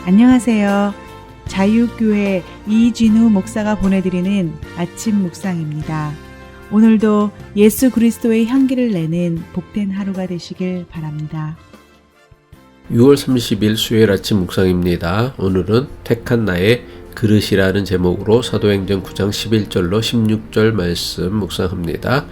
안녕하세요. 자유교회 이진우 목사가 보내드리는 아침 묵상입니다. 오늘도 예수 그리스도의 향기를 내는 복된 하루가 되시길 바랍니다. 6월 30일 수요일 아침 묵상입니다. 오늘은 택한 나의 그릇이라는 제목으로 사도행전 9장 11절로 16절 말씀 묵상합니다.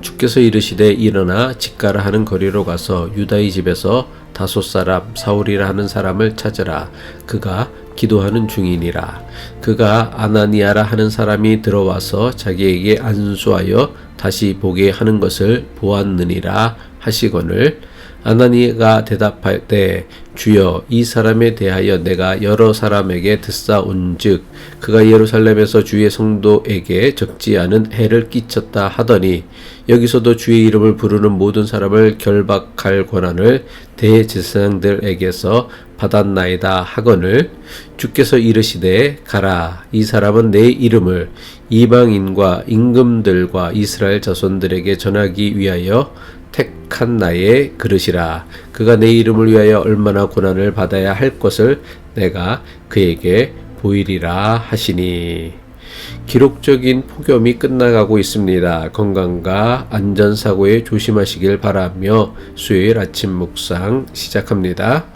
주께서 이르시되 일어나 직가라 하는 거리로 가서 유다의 집에서 다섯 사람 사울이라 하는 사람을 찾으라. 그가 기도하는 중이니라. 그가 아나니아라 하는 사람이 들어와서 자기에게 안수하여 다시 보게 하는 것을 보았느니라 하시거늘 아나니아가 대답하되 주여 이 사람에 대하여 내가 여러 사람에게 듣사온즉 그가 예루살렘에서 주의 성도에게 적지 않은 해를 끼쳤다 하더니 여기서도 주의 이름을 부르는 모든 사람을 결박할 권한을 대제사장들에게서 받았나이다 하거늘 주께서 이르시되 가라. 이 사람은 내 이름을 이방인과 임금들과 이스라엘 자손들에게 전하기 위하여 택한 나의 그릇이라. 그가 내 이름을 위하여 얼마나 고난을 받아야 할 것을 내가 그에게 보이리라 하시니. 기록적인 폭염이 끝나가고 있습니다. 건강과 안전사고에 조심하시길 바라며 수요일 아침 묵상 시작합니다.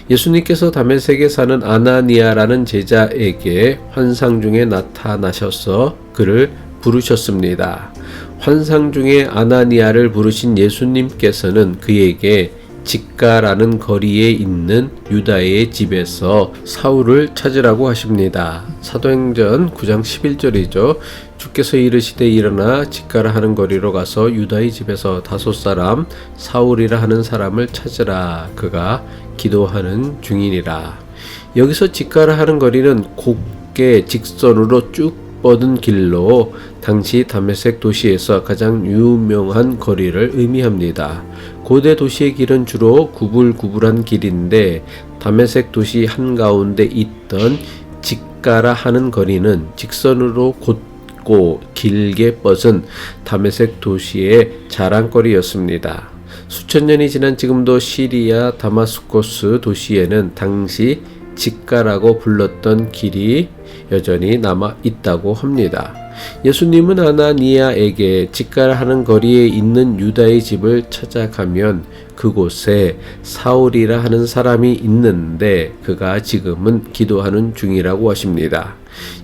예수님께서 다메섹에 사는 아나니아라는 제자에게 환상 중에 나타나셔서 그를 부르셨습니다. 환상 중에 아나니아를 부르신 예수님께서는 그에게 직가라는 거리에 있는 유다의 집에서 사울을 찾으라고 하십니다. 사도행전 9장 11절이죠. 주께서 이르시되 일어나 직가라 하는 거리로 가서 유다의 집에서 다섯 사람 사울이라 하는 사람을 찾으라. 그가 기도하는 중이니라. 여기서 직가라 하는 거리는 곱게 직선으로 쭉 뻗은 길로 당시 다메섹 도시에서 가장 유명한 거리를 의미합니다. 고대 도시의 길은 주로 구불구불한 길인데 다메섹 도시 한가운데 있던 직가라 하는 거리는 직선으로 곧고 길게 뻗은 다메섹 도시의 자랑거리였습니다. 수천 년이 지난 지금도 시리아 다마스코스 도시에는 당시 직가라고 불렀던 길이 여전히 남아 있다고 합니다. 예수님은 아나니아에게 직가라 하는 거리에 있는 유다의 집을 찾아가면 그곳에 사울이라 하는 사람이 있는데 그가 지금은 기도하는 중이라고 하십니다.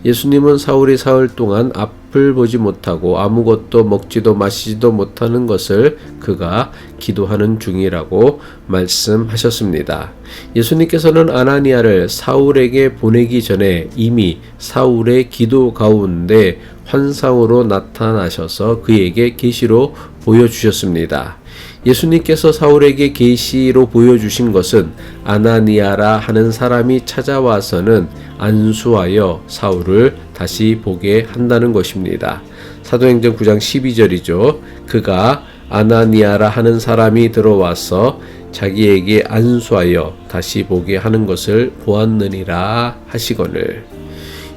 예수님은 사울이 사흘 동안 앞을 보지 못하고 아무것도 먹지도 마시지도 못하는 것을 그가 기도하는 중이라고 말씀하셨습니다. 예수님께서는 아나니아를 사울에게 보내기 전에 이미 사울의 기도 가운데 환상으로 나타나셔서 그에게 계시로 보여주셨습니다. 예수님께서 사울에게 계시로 보여주신 것은 아나니아라 하는 사람이 찾아와서는 안수하여 사울을 다시 보게 한다는 것입니다. 사도행전 9장 12절이죠. 그가 아나니아라 하는 사람이 들어와서 자기에게 안수하여 다시 보게 하는 것을 보았느니라 하시거늘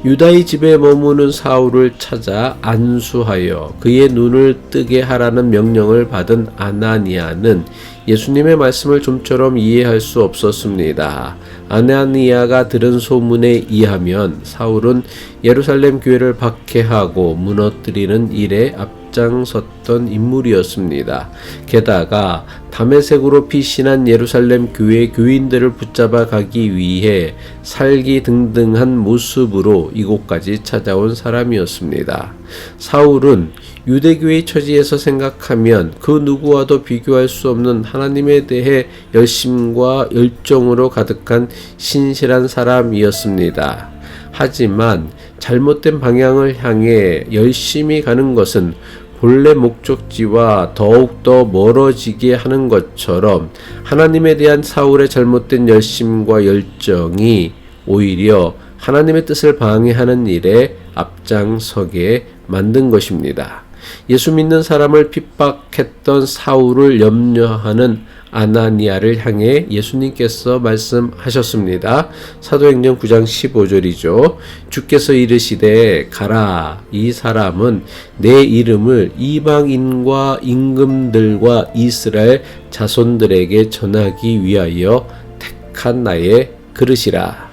유다의 집에 머무는 사울을 찾아 안수하여 그의 눈을 뜨게 하라는 명령을 받은 아나니아는 예수님의 말씀을 좀처럼 이해할 수 없었습니다. 아나니아가 들은 소문에 의하면 사울은 예루살렘 교회를 박해하고 무너뜨리는 일에 앞장섰던 인물이었습니다. 게다가 다메섹으로 피신한 예루살렘 교회 교인들을 붙잡아 가기 위해 살기등등한 모습으로 이곳까지 찾아온 사람이었습니다. 사울은 유대교의 처지에서 생각하면 그 누구와도 비교할 수 없는 하나님에 대해 열심과 열정으로 가득한 신실한 사람이었습니다. 하지만 잘못된 방향을 향해 열심히 가는 것은 본래 목적지와 더욱더 멀어지게 하는 것처럼 하나님에 대한 사울의 잘못된 열심과 열정이 오히려 하나님의 뜻을 방해하는 일에 앞장서게 만든 것입니다. 예수 믿는 사람을 핍박했던 사울을 염려하는 아나니아를 향해 예수님께서 말씀하셨습니다. 사도행전 9장 15절이죠. 주께서 이르시되 가라. 이 사람은 내 이름을 이방인과 임금들과 이스라엘 자손들에게 전하기 위하여 택한 나의 그릇이라.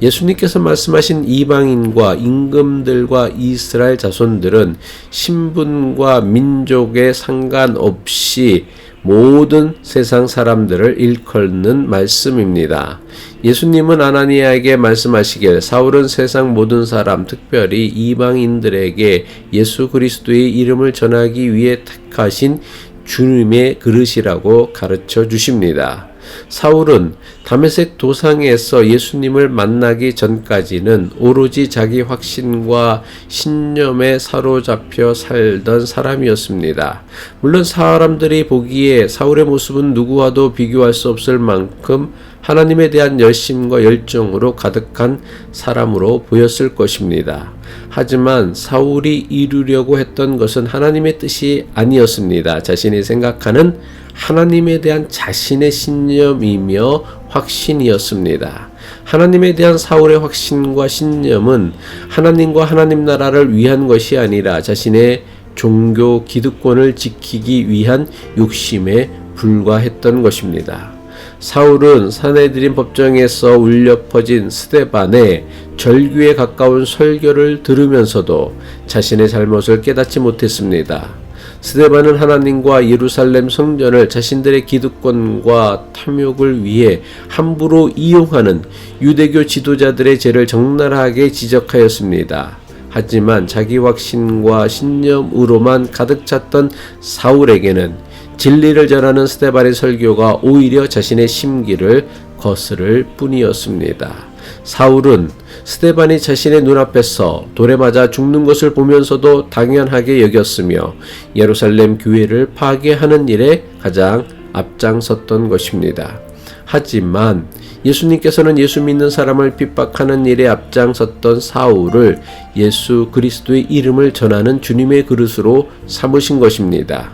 예수님께서 말씀하신 이방인과 임금들과 이스라엘 자손들은 신분과 민족에 상관없이 모든 세상 사람들을 일컫는 말씀입니다. 예수님은 아나니아에게 말씀하시길 사울은 세상 모든 사람, 특별히 이방인들에게 예수 그리스도의 이름을 전하기 위해 택하신 주님의 그릇이라고 가르쳐 주십니다. 사울은 다메섹 도상에서 예수님을 만나기 전까지는 오로지 자기 확신과 신념에 사로잡혀 살던 사람이었습니다. 물론 사람들이 보기에 사울의 모습은 누구와도 비교할 수 없을 만큼 하나님에 대한 열심과 열정으로 가득한 사람으로 보였을 것입니다. 하지만 사울이 이루려고 했던 것은 하나님의 뜻이 아니었습니다. 자신이 생각하는 하나님에 대한 자신의 신념이며 확신이었습니다. 하나님에 대한 사울의 확신과 신념은 하나님과 하나님 나라를 위한 것이 아니라 자신의 종교 기득권을 지키기 위한 욕심에 불과했던 것입니다. 사울은 사내들인 법정에서 울려 퍼진 스데반의 절규에 가까운 설교를 들으면서도 자신의 잘못을 깨닫지 못했습니다. 스데반은 하나님과 예루살렘 성전을 자신들의 기득권과 탐욕을 위해 함부로 이용하는 유대교 지도자들의 죄를 적나라하게 지적하였습니다. 하지만 자기 확신과 신념으로만 가득 찼던 사울에게는 진리를 전하는 스데반의 설교가 오히려 자신의 심기를 거스를 뿐이었습니다. 사울은 스데반이 자신의 눈앞에서 돌에 맞아 죽는 것을 보면서도 당연하게 여겼으며 예루살렘 교회를 파괴하는 일에 가장 앞장섰던 것입니다. 하지만 예수님께서는 예수 믿는 사람을 핍박하는 일에 앞장섰던 사울을 예수 그리스도의 이름을 전하는 주님의 그릇으로 삼으신 것입니다.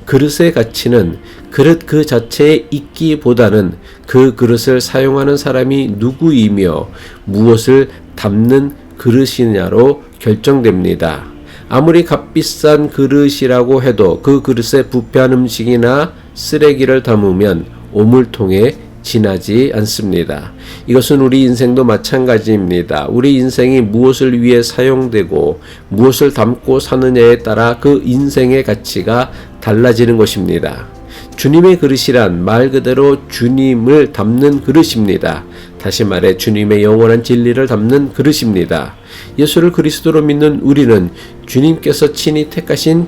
그릇의 가치는 그릇 그 자체에 있기보다는 그 그릇을 사용하는 사람이 누구이며 무엇을 담는 그릇이냐로 결정됩니다. 아무리 값비싼 그릇이라고 해도 그 그릇에 부패한 음식이나 쓰레기를 담으면 오물통에 지나지 않습니다. 이것은 우리 인생도 마찬가지입니다. 우리 인생이 무엇을 위해 사용되고 무엇을 담고 사느냐에 따라 그 인생의 가치가 달라지는 것입니다. 주님의 그릇이란 말 그대로 주님을 담는 그릇입니다. 다시 말해 주님의 영원한 진리를 담는 그릇입니다. 예수를 그리스도로 믿는 우리는 주님께서 친히 택하신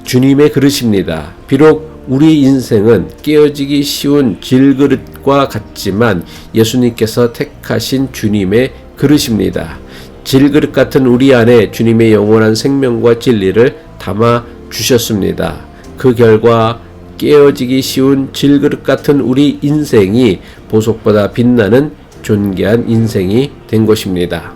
주님의 그릇입니다. 비록 우리 인생은 깨어지기 쉬운 질그릇과 같지만 예수님께서 택하신 주님의 그릇입니다. 질그릇 같은 우리 안에 주님의 영원한 생명과 진리를 담아 주셨습니다. 그 결과 깨어지기 쉬운 질그릇 같은 우리 인생이 보석보다 빛나는 존귀한 인생이 된 것입니다.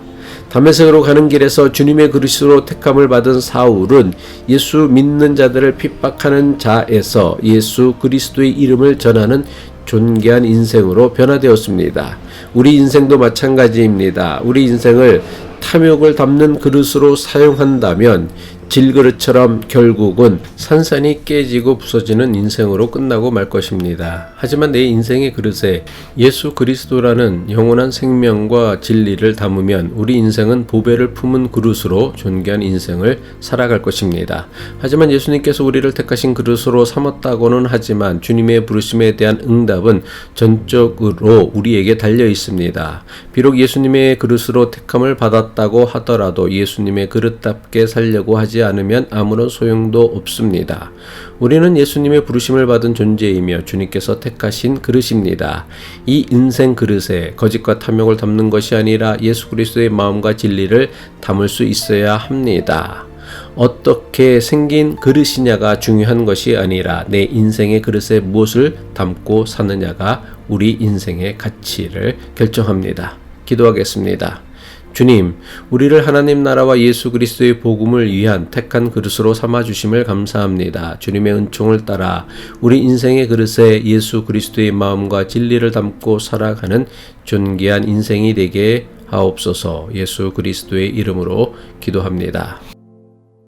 다메섹으로 가는 길에서 주님의 그릇으로 택함을 받은 사울은 예수 믿는 자들을 핍박하는 자에서 예수 그리스도의 이름을 전하는 존귀한 인생으로 변화되었습니다. 우리 인생도 마찬가지입니다. 우리 인생을 탐욕을 담는 그릇으로 사용한다면 질그릇처럼 결국은 산산이 깨지고 부서지는 인생으로 끝나고 말 것입니다. 하지만 내 인생의 그릇에 예수 그리스도라는 영원한 생명과 진리를 담으면 우리 인생은 보배를 품은 그릇으로 존귀한 인생을 살아갈 것입니다. 하지만 예수님께서 우리를 택하신 그릇으로 삼았다고는 하지만 주님의 부르심에 대한 응답은 전적으로 우리에게 달려 있습니다. 비록 예수님의 그릇으로 택함을 받았다고 하더라도 예수님의 그릇답게 살려고 하지 않으면 아무런 소용도 없습니다. 우리는 예수님의 부르심을 받은 존재이며 주님께서 택하신 그릇입니다. 이 인생 그릇에 거짓과 탐욕을 담는 것이 아니라 예수 그리스도의 마음과 진리를 담을 수 있어야 합니다. 어떻게 생긴 그릇이냐가 중요한 것이 아니라 내 인생의 그릇에 무엇을 담고 사느냐가 우리 인생의 가치를 결정합니다. 기도하겠습니다. 주님, 우리를 하나님 나라와 예수 그리스도의 복음을 위한 택한 그릇으로 삼아주심을 감사합니다. 주님의 은총을 따라 우리 인생의 그릇에 예수 그리스도의 마음과 진리를 담고 살아가는 존귀한 인생이 되게 하옵소서. 예수 그리스도의 이름으로 기도합니다.